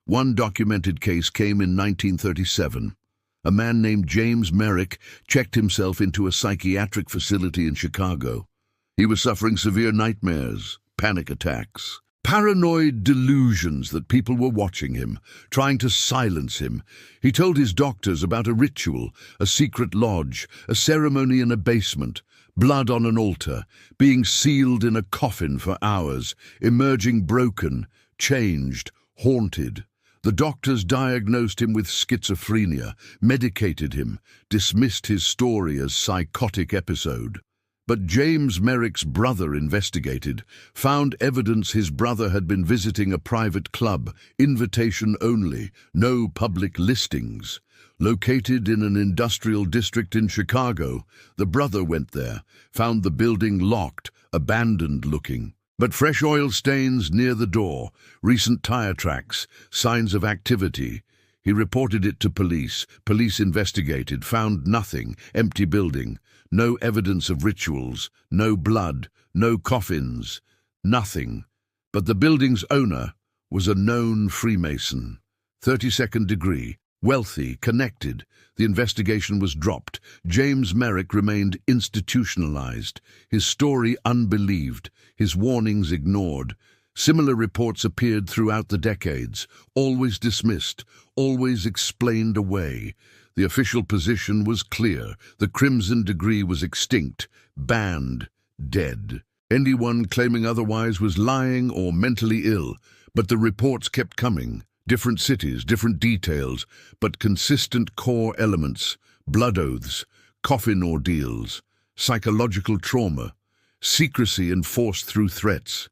One documented case came in 1937. A man named James Merrick checked himself into a psychiatric facility in Chicago. He was suffering severe nightmares, panic attacks, paranoid delusions that people were watching him, trying to silence him. He told his doctors about a ritual, a secret lodge, a ceremony in a basement, blood on an altar, being sealed in a coffin for hours, emerging broken, changed, haunted. The doctors diagnosed him with schizophrenia, medicated him, dismissed his story as psychotic episode. But James Merrick's brother investigated, found evidence his brother had been visiting a private club, invitation only, no public listings. Located in an industrial district in Chicago, the brother went there, found the building locked, abandoned looking. But fresh oil stains near the door, recent tire tracks, signs of activity. He reported it to police. Police investigated, found nothing, empty building. No evidence of rituals, no blood, no coffins, nothing. But the building's owner was a known Freemason. 32nd degree, wealthy, connected. The investigation was dropped. James Merrick remained institutionalized, his story unbelieved, his warnings ignored. Similar reports appeared throughout the decades, always dismissed, always explained away. The official position was clear. The Crimson Degree was extinct, banned, dead. Anyone claiming otherwise was lying or mentally ill. But the reports kept coming. Different cities, different details, but consistent core elements. Blood oaths, coffin ordeals, psychological trauma, secrecy enforced through threats.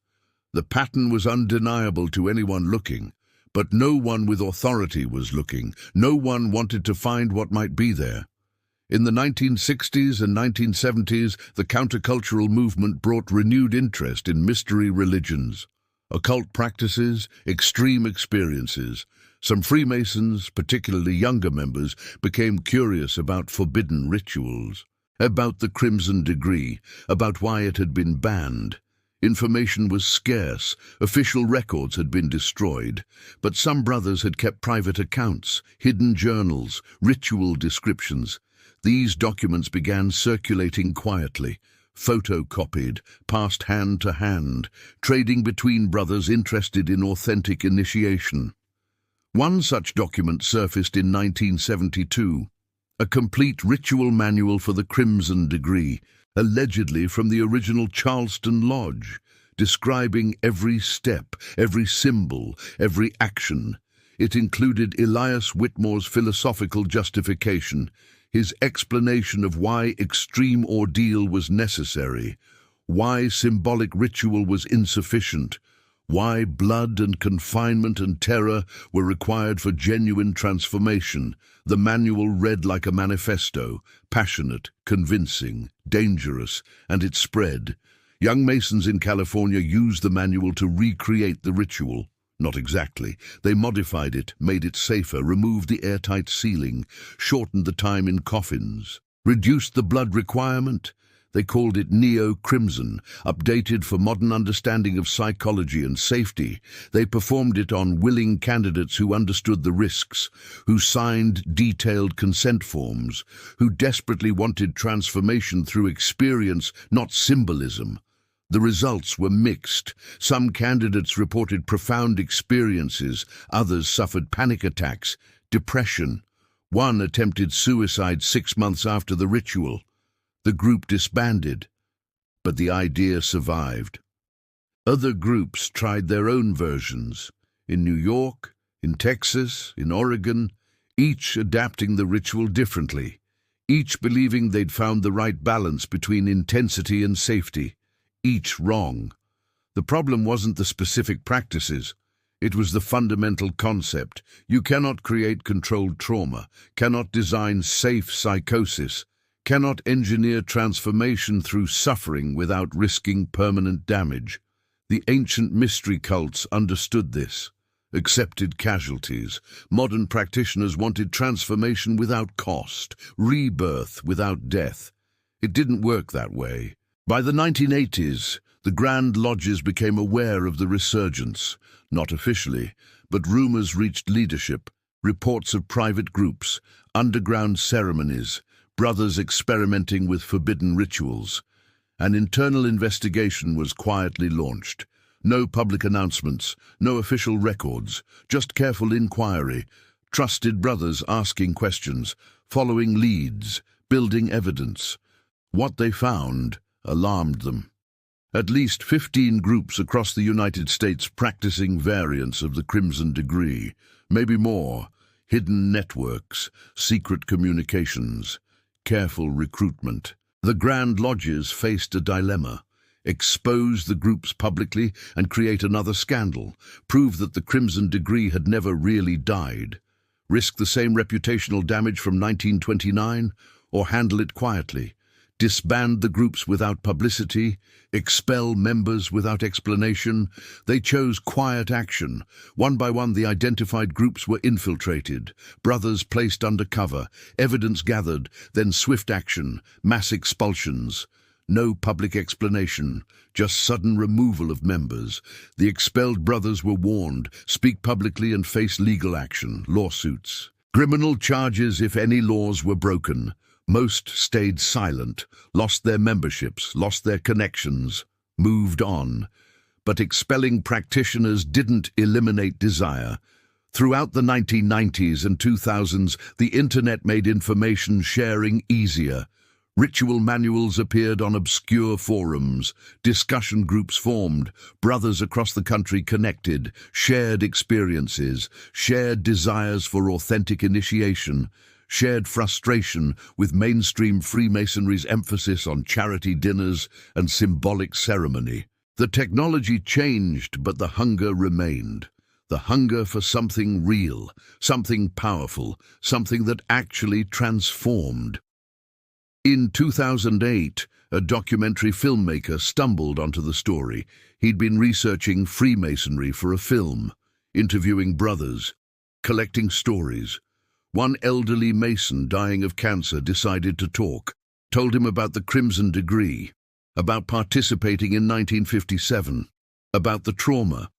The pattern was undeniable to anyone looking. But no one with authority was looking. No one wanted to find what might be there. In the 1960s and 1970s, the countercultural movement brought renewed interest in mystery religions, occult practices, extreme experiences. Some Freemasons, particularly younger members, became curious about forbidden rituals, about the Crimson Degree, about why it had been banned. Information was scarce, official records had been destroyed, but some brothers had kept private accounts, hidden journals, ritual descriptions. These documents began circulating quietly, photocopied, passed hand to hand, trading between brothers interested in authentic initiation. One such document surfaced in 1972, a complete ritual manual for the Crimson Degree, allegedly from the original Charleston Lodge, describing every step, every symbol, every action. It included Elias Whitmore's philosophical justification, his explanation of why extreme ordeal was necessary, why symbolic ritual was insufficient, why blood and confinement and terror were required for genuine transformation. The manual read like a manifesto, passionate, convincing, dangerous, and it spread. Young Masons in California used the manual to recreate the ritual. Not exactly. They modified it, made it safer, removed the airtight sealing, shortened the time in coffins, reduced the blood requirement. They called it Neo-Crimson, updated for modern understanding of psychology and safety. They performed it on willing candidates who understood the risks, who signed detailed consent forms, who desperately wanted transformation through experience, not symbolism. The results were mixed. Some candidates reported profound experiences, others suffered panic attacks, depression. One attempted suicide 6 months after the ritual. The group disbanded, but the idea survived. Other groups tried their own versions, in New York, in Texas, in Oregon, each adapting the ritual differently, each believing they'd found the right balance between intensity and safety, each wrong. The problem wasn't the specific practices, it was the fundamental concept. You cannot create controlled trauma, cannot design safe psychosis, cannot engineer transformation through suffering without risking permanent damage. The ancient mystery cults understood this, accepted casualties. Modern practitioners wanted transformation without cost, rebirth without death. It didn't work that way. By the 1980s, the Grand Lodges became aware of the resurgence, not officially, but rumors reached leadership, reports of private groups, underground ceremonies, brothers experimenting with forbidden rituals. An internal investigation was quietly launched. No public announcements, no official records, just careful inquiry, trusted brothers asking questions, following leads, building evidence. What they found alarmed them. At least 15 groups across the United States practicing variants of the Crimson Degree, maybe more, hidden networks, secret communications, careful recruitment. The Grand Lodges faced a dilemma: expose the groups publicly and create another scandal, prove that the Crimson Degree had never really died, risk the same reputational damage from 1929, or handle it quietly, disband the groups without publicity, expel members without explanation. They chose quiet action. One by one, the identified groups were infiltrated, brothers placed under cover, evidence gathered, then swift action, mass expulsions. No public explanation, just sudden removal of members. The expelled brothers were warned, speak publicly and face legal action, lawsuits. Criminal charges if any laws were broken. Most stayed silent, lost their memberships, lost their connections, moved on. But expelling practitioners didn't eliminate desire. Throughout the 1990s and 2000s, the internet made information sharing easier. Ritual manuals appeared on obscure forums, discussion groups formed, brothers across the country connected, shared experiences, shared desires for authentic initiation, shared frustration with mainstream Freemasonry's emphasis on charity dinners and symbolic ceremony. The technology changed, but the hunger remained. The hunger for something real, something powerful, something that actually transformed. In 2008, a documentary filmmaker stumbled onto the story. He'd been researching Freemasonry for a film, interviewing brothers, collecting stories. One elderly Mason dying of cancer decided to talk, told him about the Crimson Degree, about participating in 1957, about the trauma,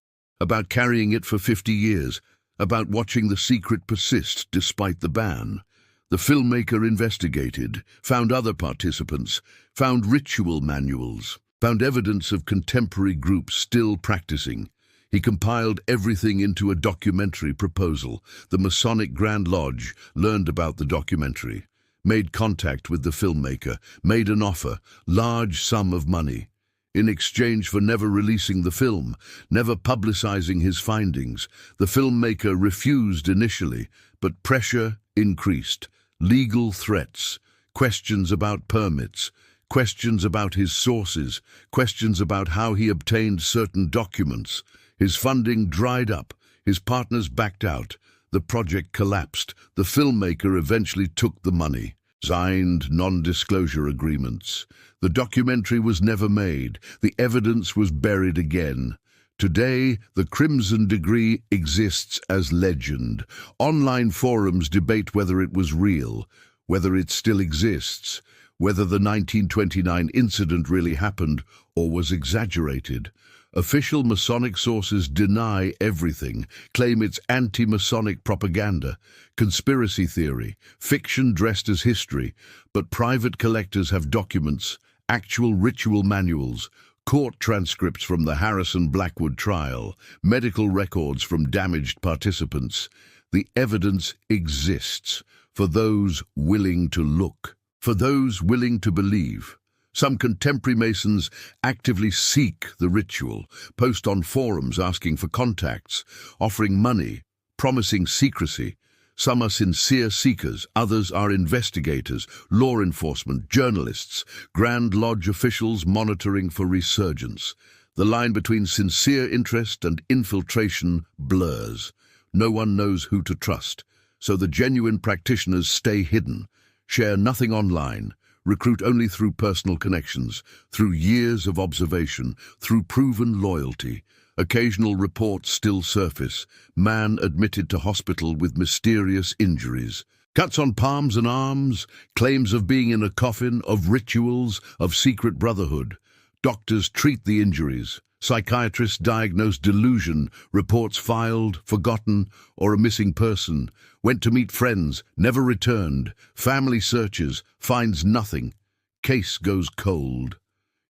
about carrying it for 50 years, about watching the secret persist despite the ban. The filmmaker investigated, found other participants, found ritual manuals, found evidence of contemporary groups still practicing. He compiled everything into a documentary proposal. The Masonic Grand Lodge learned about the documentary, made contact with the filmmaker, made an offer, large sum of money. In exchange for never releasing the film, never publicizing his findings, the filmmaker refused initially, but pressure increased. Legal threats, questions about permits, questions about his sources, questions about how he obtained certain documents. His funding dried up, his partners backed out, the project collapsed. The filmmaker eventually took the money, signed non-disclosure agreements. The documentary was never made, the evidence was buried again. Today, the Crimson Degree exists as legend. Online forums debate whether it was real, whether it still exists, whether the 1929 incident really happened or was exaggerated. Official Masonic sources deny everything, claim it's anti-Masonic propaganda, conspiracy theory, fiction dressed as history, but private collectors have documents, actual ritual manuals, Court transcripts from the Harrison Blackwood trial, medical records from damaged participants. The evidence exists for those willing to look, for those willing to believe. Some contemporary Masons actively seek the ritual, post on forums asking for contacts, offering money, promising secrecy. Some are sincere seekers, others are investigators, law enforcement, journalists, Grand Lodge officials monitoring for resurgence. The line between sincere interest and infiltration blurs. No one knows who to trust, so the genuine practitioners stay hidden, share nothing online, recruit only through personal connections, through years of observation, through proven loyalty. Occasional reports still surface. Man admitted to hospital with mysterious injuries. Cuts on palms and arms, claims of being in a coffin, of rituals, of secret brotherhood. Doctors treat the injuries. Psychiatrists diagnose delusion, reports filed, forgotten, or a missing person. Went to meet friends, never returned. Family searches, finds nothing. Case goes cold.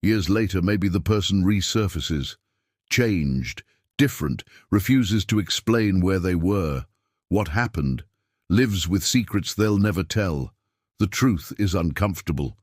Years later, maybe the person resurfaces. Changed, different, refuses to explain where they were, what happened, lives with secrets they'll never tell. The truth is uncomfortable.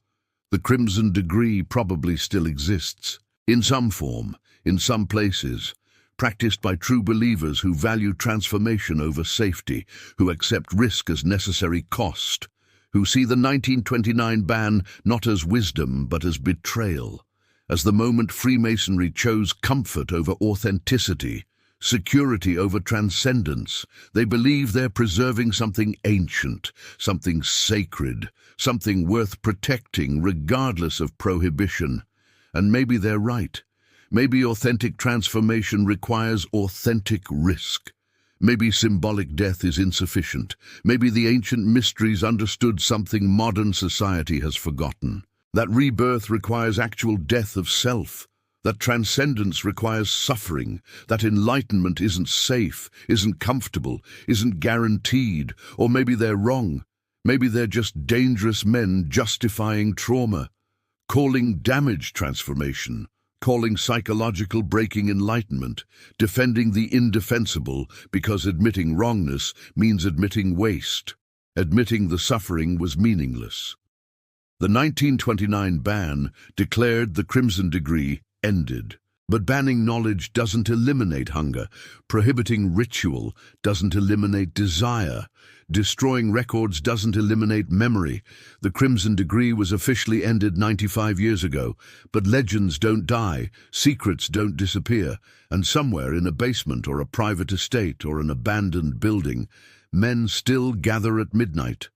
The Crimson Degree probably still exists, in some form, in some places, practiced by true believers who value transformation over safety, who accept risk as necessary cost, who see the 1929 ban not as wisdom but as betrayal. As the moment Freemasonry chose comfort over authenticity, security over transcendence, they believe they're preserving something ancient, something sacred, something worth protecting regardless of prohibition. And maybe they're right. Maybe authentic transformation requires authentic risk. Maybe symbolic death is insufficient. Maybe the ancient mysteries understood something modern society has forgotten. That rebirth requires actual death of self, that transcendence requires suffering, that enlightenment isn't safe, isn't comfortable, isn't guaranteed, or maybe they're wrong. Maybe they're just dangerous men justifying trauma, calling damage transformation, calling psychological breaking enlightenment, defending the indefensible because admitting wrongness means admitting waste, admitting the suffering was meaningless. The 1929 ban declared the Crimson Degree ended. But banning knowledge doesn't eliminate hunger. Prohibiting ritual doesn't eliminate desire. Destroying records doesn't eliminate memory. The Crimson Degree was officially ended 95 years ago, but legends don't die, secrets don't disappear, and somewhere in a basement or a private estate or an abandoned building, men still gather at midnight.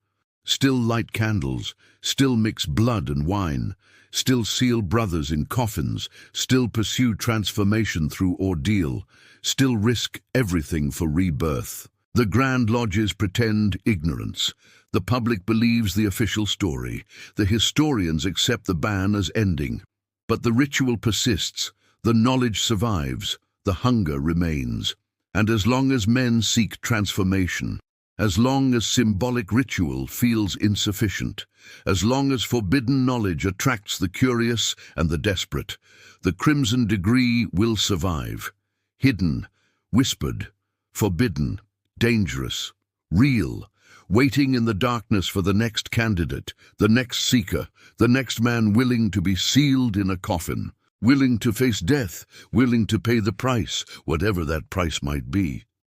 Still light candles, still mix blood and wine, still seal brothers in coffins, still pursue transformation through ordeal, still risk everything for rebirth. The Grand Lodges pretend ignorance. The public believes the official story. The historians accept the ban as ending. But the ritual persists, the knowledge survives, the hunger remains. And as long as men seek transformation, as long as symbolic ritual feels insufficient, as long as forbidden knowledge attracts the curious and the desperate, the Crimson Degree will survive. Hidden, whispered, forbidden, dangerous, real, waiting in the darkness for the next candidate, the next seeker, the next man willing to be sealed in a coffin, willing to face death, willing to pay the price, whatever that price might be.